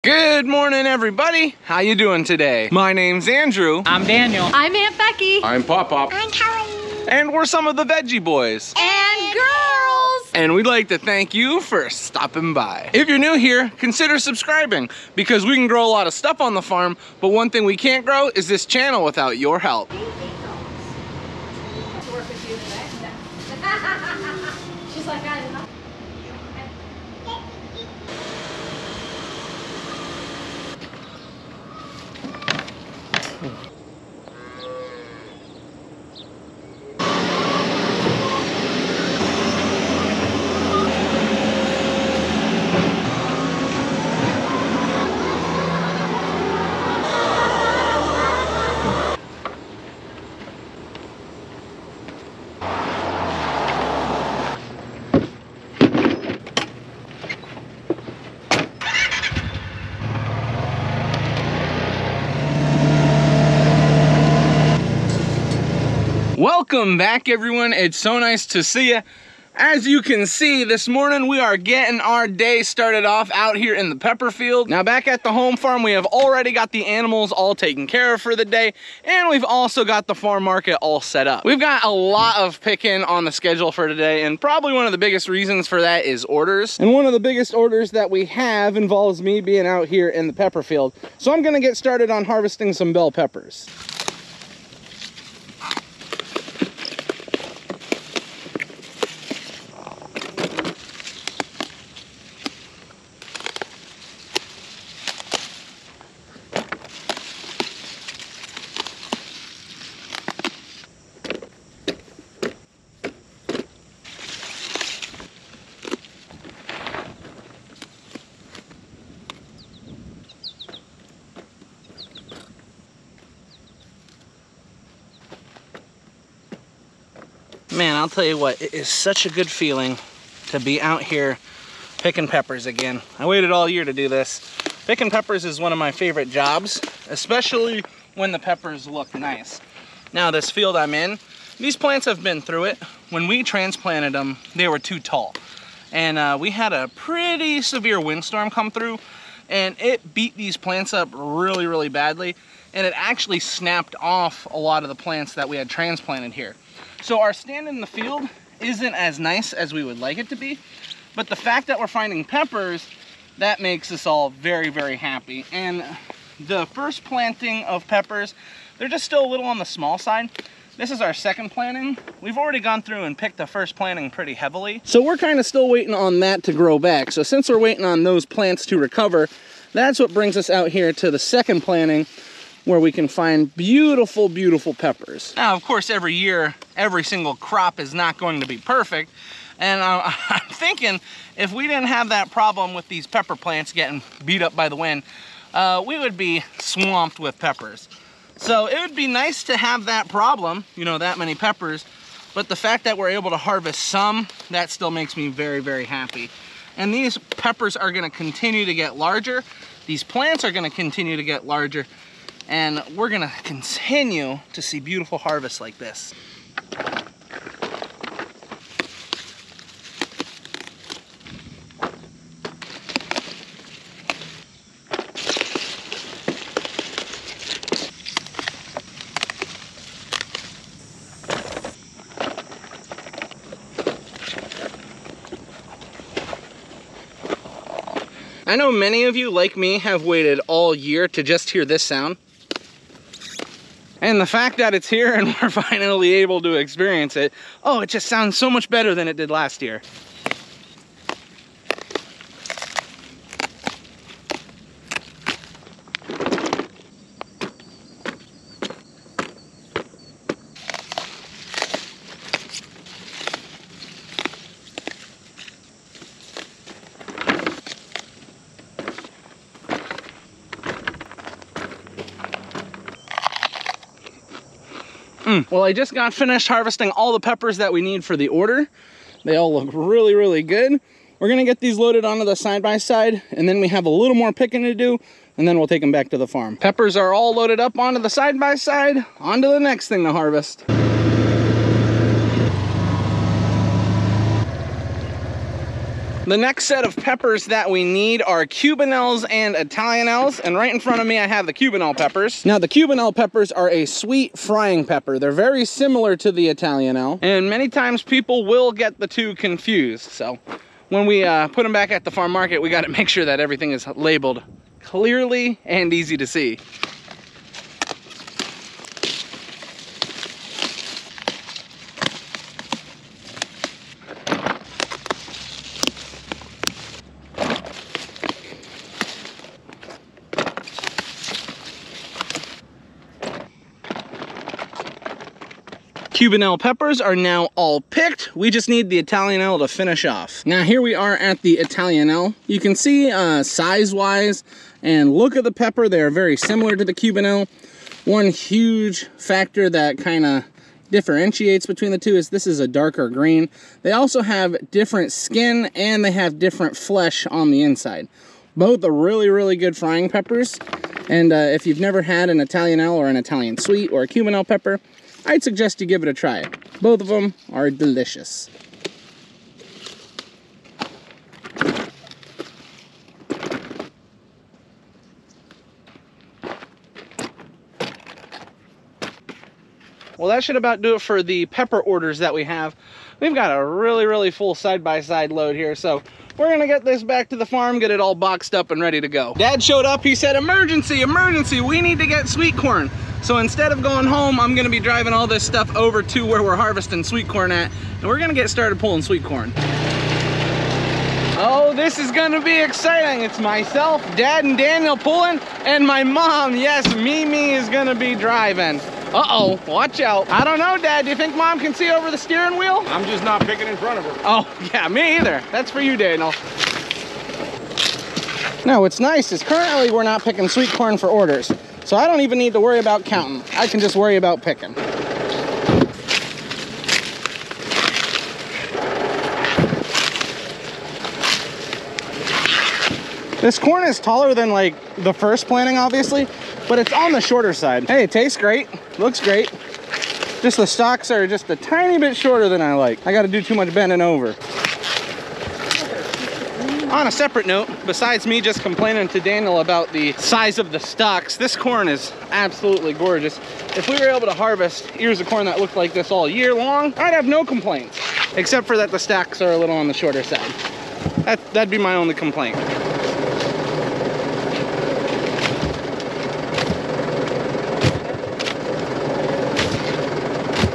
Good morning, everybody. How you doing today? My name's Andrew. I'm Daniel. I'm Aunt Becky. I'm Pop Pop. I'm Kelly. And we're some of the Veggie boys. And girls. And we'd like to thank you for stopping by. If you're new here, consider subscribing because we can grow a lot of stuff on the farm, but one thing we can't grow is this channel without your help. She's like, I don't know. Welcome back, everyone. It's so nice to see you. As you can see, this morning we are getting our day started off out here in the pepper field. Now back at the home farm, we have already got the animals all taken care of for the day, and we've also got the farm market all set up. We've got a lot of picking on the schedule for today, and probably one of the biggest reasons for that is orders. And one of the biggest orders that we have involves me being out here in the pepper field. So I'm gonna get started on harvesting some bell peppers. Man, I'll tell you what, it is such a good feeling to be out here picking peppers again. I waited all year to do this. Picking peppers is one of my favorite jobs, especially when the peppers look nice. Now this field I'm in, these plants have been through it. When we transplanted them, they were too tall. And we had a pretty severe windstorm come through, and it beat these plants up really, really badly. And it actually snapped off a lot of the plants that we had transplanted here. So our stand in the field isn't as nice as we would like it to be, but the fact that we're finding peppers, that makes us all very, very happy. And the first planting of peppers, they're just still a little on the small side. This is our second planting. We've already gone through and picked the first planting pretty heavily. So we're kind of still waiting on that to grow back. So since we're waiting on those plants to recover, that's what brings us out here to the second planting, where we can find beautiful, beautiful peppers. Now, of course, every year, every single crop is not going to be perfect. And I'm thinking if we didn't have that problem with these pepper plants getting beat up by the wind, we would be swamped with peppers. So it would be nice to have that problem, you know, that many peppers, but the fact that we're able to harvest some, that still makes me very, very happy. And these peppers are gonna continue to get larger. These plants are gonna continue to get larger. And we're gonna continue to see beautiful harvests like this. I know many of you, like me, have waited all year to just hear this sound. And the fact that it's here and we're finally able to experience it, oh, it just sounds so much better than it did last year. Well, I just got finished harvesting all the peppers that we need for the order. They all look really, really good. We're gonna get these loaded onto the side-by-side, and then we have a little more picking to do, and then we'll take them back to the farm. Peppers are all loaded up onto the side-by-side, onto the next thing to harvest. The next set of peppers that we need are Cubanelles and Italianelles, and right in front of me I have the Cubanelle peppers. Now the Cubanelle peppers are a sweet frying pepper. They're very similar to the Italianelle, and many times people will get the two confused. So when we put them back at the farm market, we got to make sure that everything is labeled clearly and easy to see. Cubanelle peppers are now all picked. We just need the Italianelle to finish off. Now here we are at the Italianelle. You can see size-wise and look at the pepper, they are very similar to the Cubanelle. One huge factor that kind of differentiates between the two is this is a darker green. They also have different skin and they have different flesh on the inside. Both are really, really good frying peppers. And if you've never had an Italianelle or an Italian sweet or a Cubanelle pepper, I'd suggest you give it a try. Both of them are delicious. Well, that should about do it for the pepper orders that we have. We've got a really, really full side-by-side load here, so we're gonna get this back to the farm, get it all boxed up and ready to go. Dad showed up, he said, emergency, emergency, we need to get sweet corn. So instead of going home, I'm gonna be driving all this stuff over to where we're harvesting sweet corn at, and we're gonna get started pulling sweet corn. Oh, this is gonna be exciting. It's myself, Dad, and Daniel pulling, and my mom, yes, Mimi is gonna be driving. Uh-oh, watch out. I don't know, Dad, do you think Mom can see over the steering wheel? I'm just not picking in front of her. Oh, yeah, me either. That's for you, Daniel. Now, what's nice is currently we're not picking sweet corn for orders. So I don't even need to worry about counting. I can just worry about picking. This corn is taller than like the first planting, obviously, but it's on the shorter side. Hey, it tastes great, looks great. Just the stalks are just a tiny bit shorter than I like. I gotta do too much bending over. On a separate note, besides me just complaining to Daniel about the size of the stalks, this corn is absolutely gorgeous. If we were able to harvest ears of corn that looked like this all year long, I'd have no complaints, except for that the stalks are a little on the shorter side. That'd be my only complaint.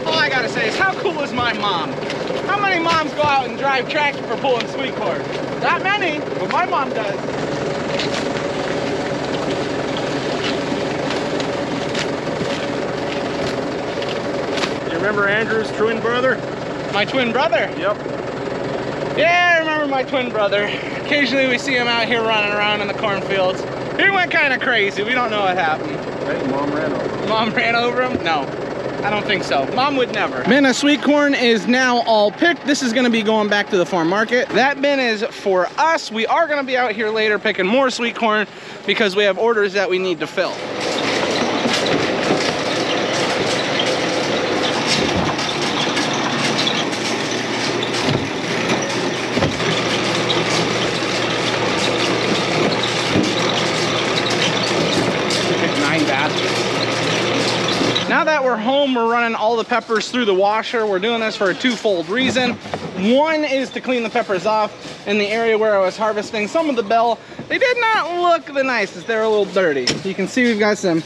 All I gotta say is, how cool is my mom? How many moms go out and drive tractor for pulling sweet corn? Not many, but my mom does. You remember Andrew's twin brother? My twin brother? Yep. Yeah, I remember my twin brother. Occasionally we see him out here running around in the cornfields. He went kind of crazy. We don't know what happened. I think Mom ran over him. Mom ran over him? No. I don't think so. Mom would never. Bin of sweet corn is now all picked. This is gonna be going back to the farm market. That bin is for us. We are gonna be out here later picking more sweet corn because we have orders that we need to fill. Now that we're home, we're running all the peppers through the washer. We're doing this for a twofold reason. One is to clean the peppers off in the area where I was harvesting. Some of the bell, they did not look the nicest. They're a little dirty. You can see we've got some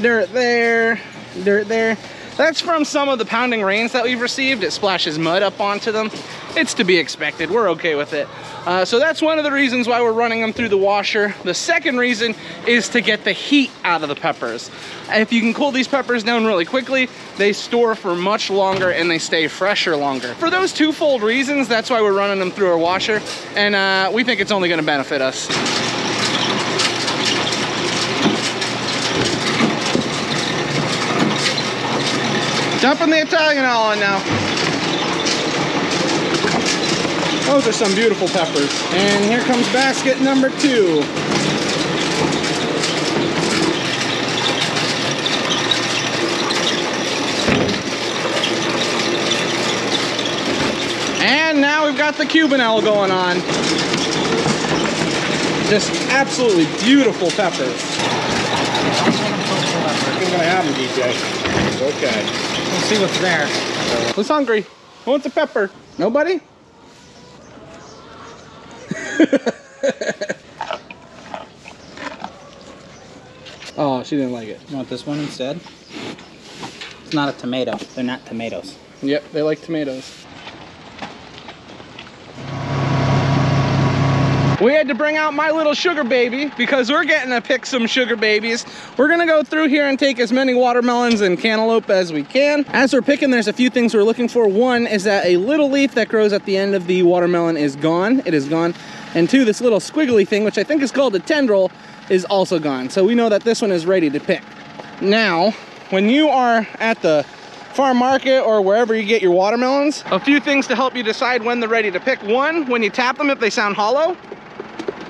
dirt there, dirt there. That's from some of the pounding rains that we've received. It splashes mud up onto them. It's to be expected. We're okay with it. So that's one of the reasons why we're running them through the washer. The second reason is to get the heat out of the peppers. If you can cool these peppers down really quickly, they store for much longer and they stay fresher longer. For those twofold reasons, that's why we're running them through our washer, and we think it's only gonna benefit us. Dumping the Italianelle on now. Those are some beautiful peppers. And here comes basket number 2. And now we've got the Cubanelle going on. Just absolutely beautiful peppers. I'm gonna have them, DJ. Okay. Let's see what's there. Who's hungry? Who wants a pepper? Nobody? Oh, she didn't like it. You want this one instead? It's not a tomato. They're not tomatoes. Yep, they like tomatoes. We had to bring out my little sugar baby because we're getting to pick some sugar babies. We're gonna go through here and take as many watermelons and cantaloupe as we can. As we're picking, there's a few things we're looking for. One is that a little leaf that grows at the end of the watermelon is gone. It is gone. And two, this little squiggly thing, which I think is called a tendril, is also gone. So we know that this one is ready to pick. Now, when you are at the farm market or wherever you get your watermelons, a few things to help you decide when they're ready to pick. One, when you tap them, if they sound hollow,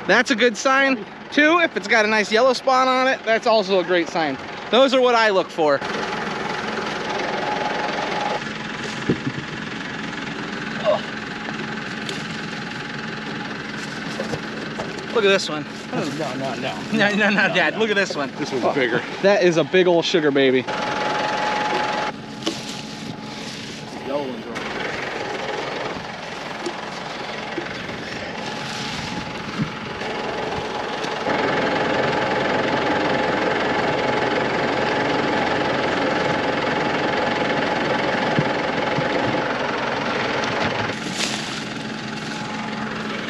that's a good sign. Two, if it's got a nice yellow spot on it, that's also a great sign. Those are what I look for. Oh. Look at this one. No, Dad, look at this one. This one's bigger. That is a big old sugar baby. Yellow ones are.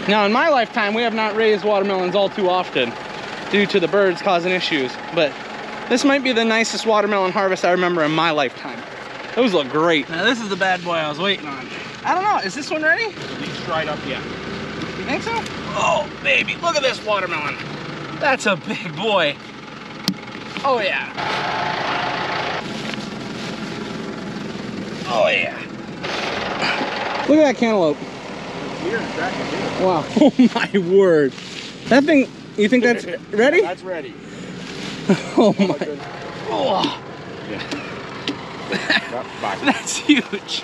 Now, in my lifetime, we have not raised watermelons all too often due to the birds causing issues, but this might be the nicest watermelon harvest I remember in my lifetime. Those look great. Now, this is the bad boy I was waiting on. I don't know, is this one ready? At least dried up yet. You think so? Oh, baby, look at this watermelon. That's a big boy. Oh, yeah. Oh, yeah. Look at that cantaloupe. Here, back in here. Wow, oh my word. That thing, you think that's ready? That's ready. Oh my. Goodness. Oh, Yeah. Back. that's huge.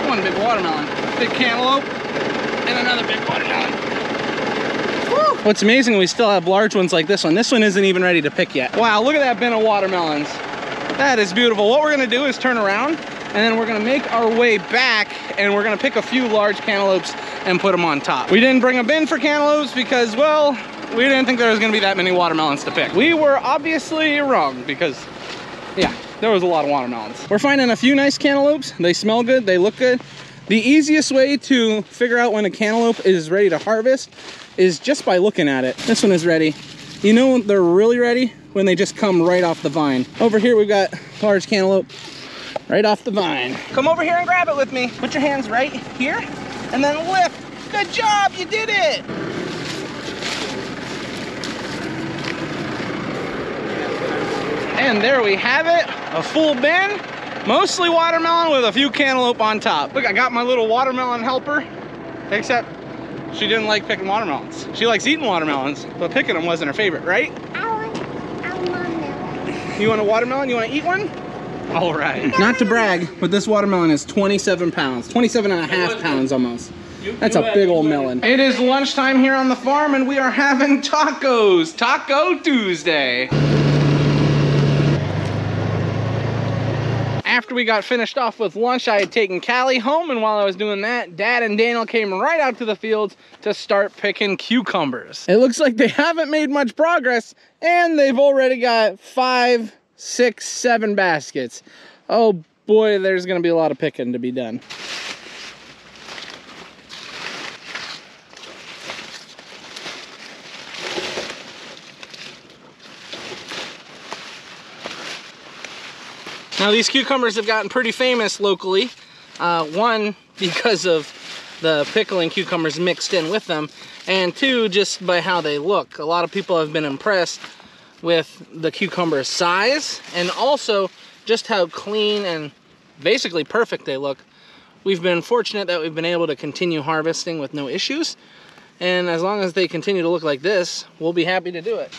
One big watermelon, big cantaloupe, and another big watermelon. Woo! What's amazing, we still have large ones like this one. This one isn't even ready to pick yet. Wow, look at that bin of watermelons. That is beautiful. What we're gonna do is turn around, and then we're gonna make our way back, and we're gonna pick a few large cantaloupes and put them on top. We didn't bring a bin for cantaloupes because, well, we didn't think there was gonna be that many watermelons to pick. We were obviously wrong because, yeah, there was a lot of watermelons. We're finding a few nice cantaloupes. They smell good, they look good. The easiest way to figure out when a cantaloupe is ready to harvest is just by looking at it. This one is ready. You know they're really ready when they just come right off the vine. Over here we've got large cantaloupe right off the vine. Come over here and grab it with me. Put your hands right here and then lift. Good job, you did it. And there we have it, a full bin, mostly watermelon with a few cantaloupe on top. Look, I got my little watermelon helper, except she didn't like picking watermelons. She likes eating watermelons, but picking them wasn't her favorite, right? I want watermelon. You want a watermelon? You want to eat one? All right. Not to brag, but this watermelon is 27 pounds, 27 and a half pounds almost. That's a big old melon. It is lunchtime here on the farm and we are having tacos. Taco Tuesday. After we got finished off with lunch, I had taken Callie home, and while I was doing that, Dad and Daniel came right out to the fields to start picking cucumbers. It looks like they haven't made much progress, and they've already got 5, 6, 7 baskets. Oh boy, there's gonna be a lot of picking to be done. Now these cucumbers have gotten pretty famous locally. One, because of the pickling cucumbers mixed in with them, and two, just by how they look. A lot of people have been impressed with the cucumber size and also just how clean and basically perfect they look. We've been fortunate that we've been able to continue harvesting with no issues, and as long as they continue to look like this, we'll be happy to do it.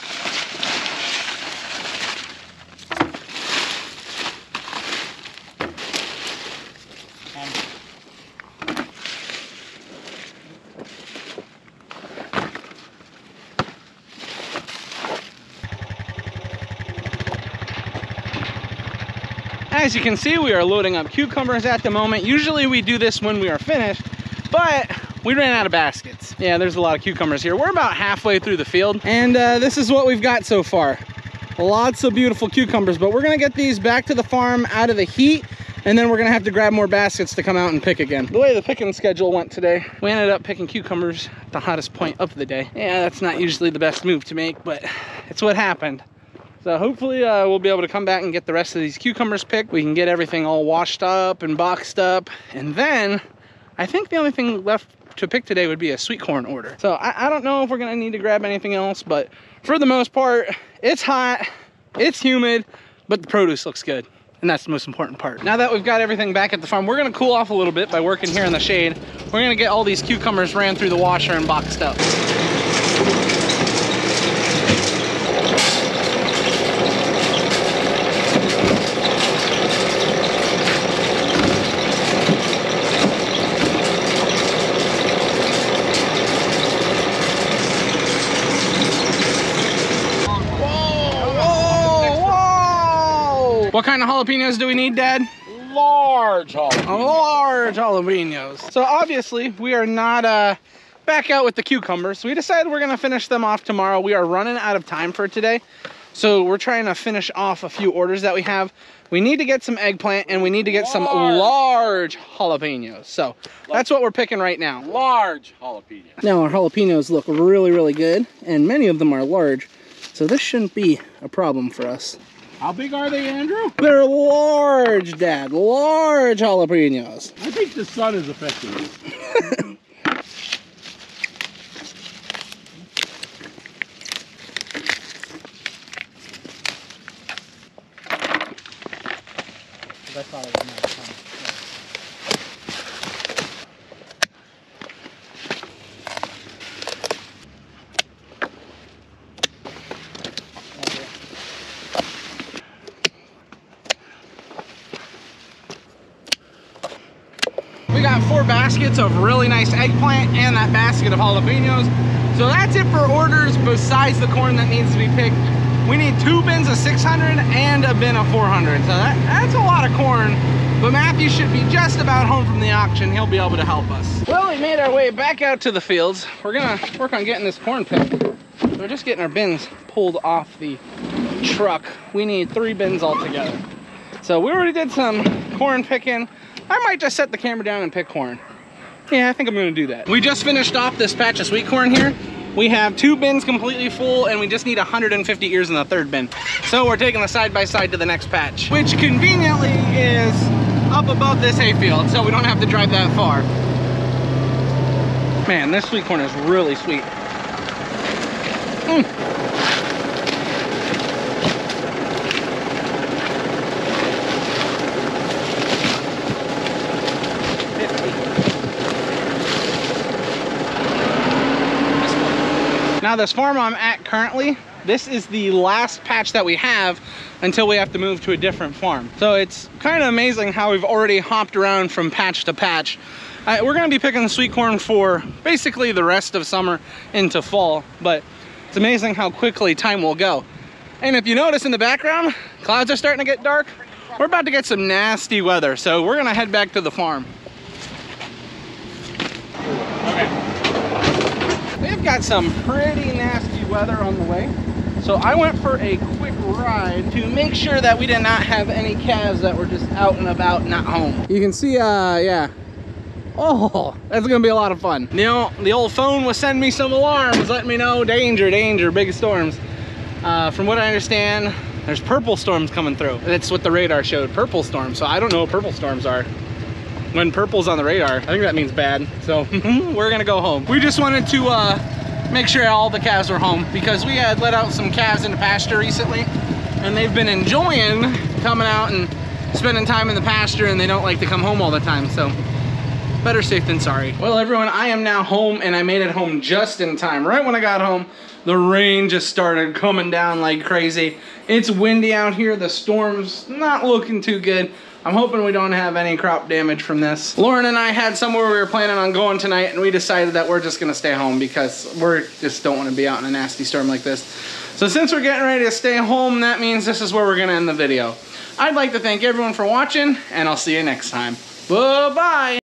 As you can see, we are loading up cucumbers at the moment. Usually we do this when we are finished, but we ran out of baskets. Yeah, there's a lot of cucumbers here. We're about halfway through the field, and this is what we've got so far. Lots of beautiful cucumbers, but we're gonna get these back to the farm out of the heat, and then we're gonna have to grab more baskets to come out and pick again. The way the picking schedule went today, we ended up picking cucumbers at the hottest point of the day. Yeah, that's not usually the best move to make, but it's what happened. So hopefully we'll be able to come back and get the rest of these cucumbers picked. We can get everything all washed up and boxed up, and then I think the only thing left to pick today would be a sweet corn order. So I don't know if we're gonna need to grab anything else, but for the most part, it's hot, it's humid, but the produce looks good. And that's the most important part. Now that we've got everything back at the farm, we're gonna cool off a little bit by working here in the shade. We're gonna get all these cucumbers ran through the washer and boxed up. What kind of jalapenos do we need, Dad? Large jalapenos. Large jalapenos. So obviously we are not back out with the cucumbers. We decided we're gonna finish them off tomorrow. We are running out of time for today. So we're trying to finish off a few orders that we have. We need to get some eggplant and we need to get some large jalapenos. So that's what we're picking right now. Large jalapenos. Now our jalapenos look really, really good, and many of them are large. So this shouldn't be a problem for us. How big are they, Andrew? They're large, Dad. Large jalapenos. I think the sun is affecting it. We got 4 baskets of really nice eggplant and that basket of jalapenos. So that's it for orders besides the corn that needs to be picked. We need 2 bins of 600 and a bin of 400. So that's a lot of corn, but Matthew should be just about home from the auction. He'll be able to help us. Well, we made our way back out to the fields. We're gonna work on getting this corn picked. We're just getting our bins pulled off the truck. We need 3 bins altogether. So we already did some corn picking. I might just set the camera down and pick corn. Yeah, I think I'm gonna do that. We just finished off this patch of sweet corn here. We have 2 bins completely full and we just need 150 ears in the 3rd bin. So we're taking the side-by-side to the next patch, which conveniently is up above this hayfield, so we don't have to drive that far. Man, this sweet corn is really sweet. Now this farm I'm at currently, this is the last patch that we have until we have to move to a different farm. So it's kind of amazing how we've already hopped around from patch to patch. We're gonna be picking the sweet corn for basically the rest of summer into fall, but it's amazing how quickly time will go. And if you notice in the background, clouds are starting to get dark. We're about to get some nasty weather, so we're gonna head back to the farm. We've got some pretty nasty weather on the way. So I went for a quick ride to make sure that we did not have any calves that were just out and about, not home. You can see, yeah. Oh, that's gonna be a lot of fun. You know, the old phone was sending me some alarms, letting me know, danger, danger, big storms. From what I understand, there's purple storms coming through. That's what the radar showed, purple storms. So I don't know what purple storms are. When purple's on the radar, I think that means bad. So we're gonna go home. We just wanted to make sure all the calves were home because we had let out some calves into pasture recently and they've been enjoying coming out and spending time in the pasture, and they don't like to come home all the time. So better safe than sorry. Well, everyone, I am now home and I made it home just in time. Right when I got home, the rain just started coming down like crazy. It's windy out here. The storm's not looking too good. I'm hoping we don't have any crop damage from this. Lauren and I had somewhere we were planning on going tonight, and we decided that we're just gonna stay home because we just don't wanna be out in a nasty storm like this. So since we're getting ready to stay home, that means this is where we're gonna end the video. I'd like to thank everyone for watching, and I'll see you next time. Bye-bye.